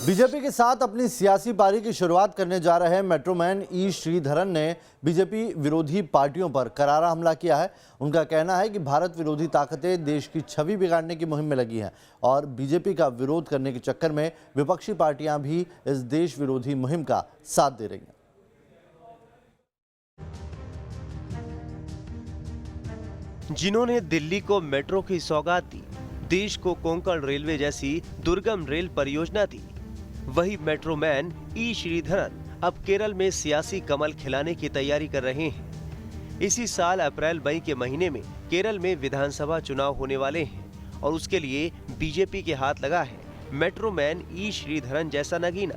BJP के साथ अपनी सियासी पारी की शुरुआत करने जा रहे मेट्रोमैन ई श्रीधरन ने बीजेपी विरोधी पार्टियों पर करारा हमला किया है। उनका कहना है कि भारत विरोधी ताकतें देश की छवि बिगाड़ने की मुहिम में लगी हैं और बीजेपी का विरोध करने के चक्कर में विपक्षी पार्टियां भी इस देश विरोधी मुहिम का साथ दे रही हैं। जिन्होंने दिल्ली को मेट्रो की सौगात दी, देश को कोंकण रेलवे जैसी दुर्गम रेल परियोजना दी, वही मेट्रोमैन ई श्रीधरन अब केरल में सियासी कमल खिलाने की तैयारी कर रहे हैं। इसी साल अप्रैल मई के महीने में केरल में विधानसभा चुनाव होने वाले हैं और उसके लिए बीजेपी के हाथ लगा है मेट्रोमैन ई श्रीधरन जैसा नगीना,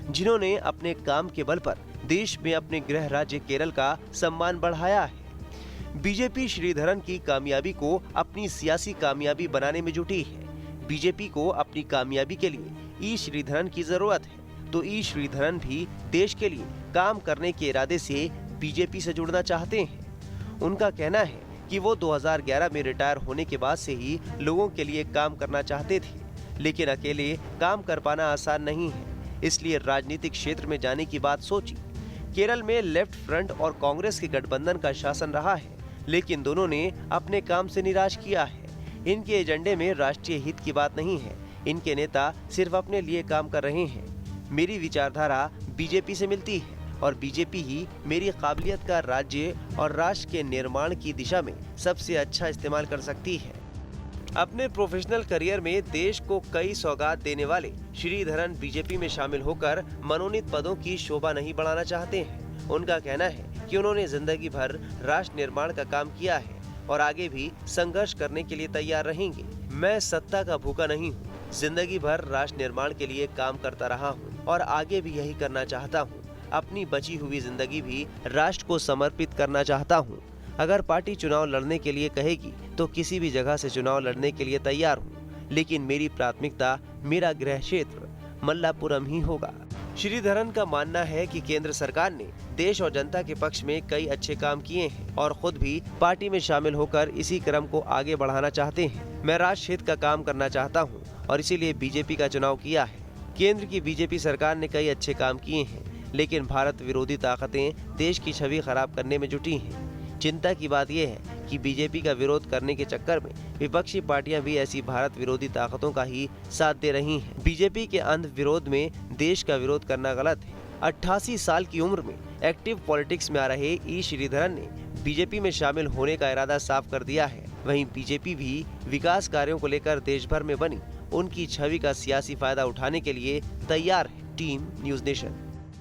जिन्होंने अपने काम के बल पर देश में अपने गृह राज्य केरल का सम्मान बढ़ाया है। बीजेपी श्रीधरन की कामयाबी को अपनी सियासी कामयाबी बनाने में जुटी है। बीजेपी को अपनी कामयाबी के लिए ई श्रीधरन की जरूरत है, तो ई श्रीधरन भी देश के लिए काम करने के इरादे से बीजेपी से जुड़ना चाहते हैं। उनका कहना है कि वो 2011 में रिटायर होने के बाद से ही लोगों के लिए काम करना चाहते थे, लेकिन अकेले काम कर पाना आसान नहीं है, इसलिए राजनीतिक क्षेत्र में जाने की बात सोची। केरल में लेफ्ट फ्रंट और कांग्रेस के गठबंधन का शासन रहा है, लेकिन दोनों ने अपने काम से निराश किया है। इनके एजेंडे में राष्ट्रीय हित की बात नहीं है, इनके नेता सिर्फ अपने लिए काम कर रहे हैं। मेरी विचारधारा बीजेपी से मिलती है और बीजेपी ही मेरी काबिलियत का राज्य और राष्ट्र के निर्माण की दिशा में सबसे अच्छा इस्तेमाल कर सकती है। अपने प्रोफेशनल करियर में देश को कई सौगात देने वाले श्रीधरन बीजेपी में शामिल होकर मनोनीत पदों की शोभा नहीं बढ़ाना चाहते हैं। उनका कहना है कि उन्होंने जिंदगी भर राष्ट्र निर्माण का काम किया है और आगे भी संघर्ष करने के लिए तैयार रहेंगे। मैं सत्ता का भूखा नहीं हूँ, जिंदगी भर राष्ट्र निर्माण के लिए काम करता रहा हूँ और आगे भी यही करना चाहता हूँ। अपनी बची हुई जिंदगी भी राष्ट्र को समर्पित करना चाहता हूँ। अगर पार्टी चुनाव लड़ने के लिए कहेगी तो किसी भी जगह से चुनाव लड़ने के लिए तैयार हूँ, लेकिन मेरी प्राथमिकता मेरा गृह क्षेत्र मल्लापुरम ही होगा। श्रीधरन का मानना है कि केंद्र सरकार ने देश और जनता के पक्ष में कई अच्छे काम किए हैं और खुद भी पार्टी में शामिल होकर इसी क्रम को आगे बढ़ाना चाहते हैं। मैं राष्ट्र हित का काम करना चाहता हूं और इसीलिए बीजेपी का चुनाव किया है। केंद्र की बीजेपी सरकार ने कई अच्छे काम किए हैं, लेकिन भारत विरोधी ताकतें देश की छवि खराब करने में जुटी हैं। चिंता की बात यह है कि बीजेपी का विरोध करने के चक्कर में विपक्षी पार्टियां भी ऐसी भारत विरोधी ताकतों का ही साथ दे रही हैं। बीजेपी के अंध विरोध में देश का विरोध करना गलत है। 88 साल की उम्र में एक्टिव पॉलिटिक्स में आ रहे ई श्रीधरन ने बीजेपी में शामिल होने का इरादा साफ कर दिया है। वहीं बीजेपी भी विकास कार्यों को लेकर देश भर में बनी उनकी छवि का सियासी फायदा उठाने के लिए तैयार है। Team news nation.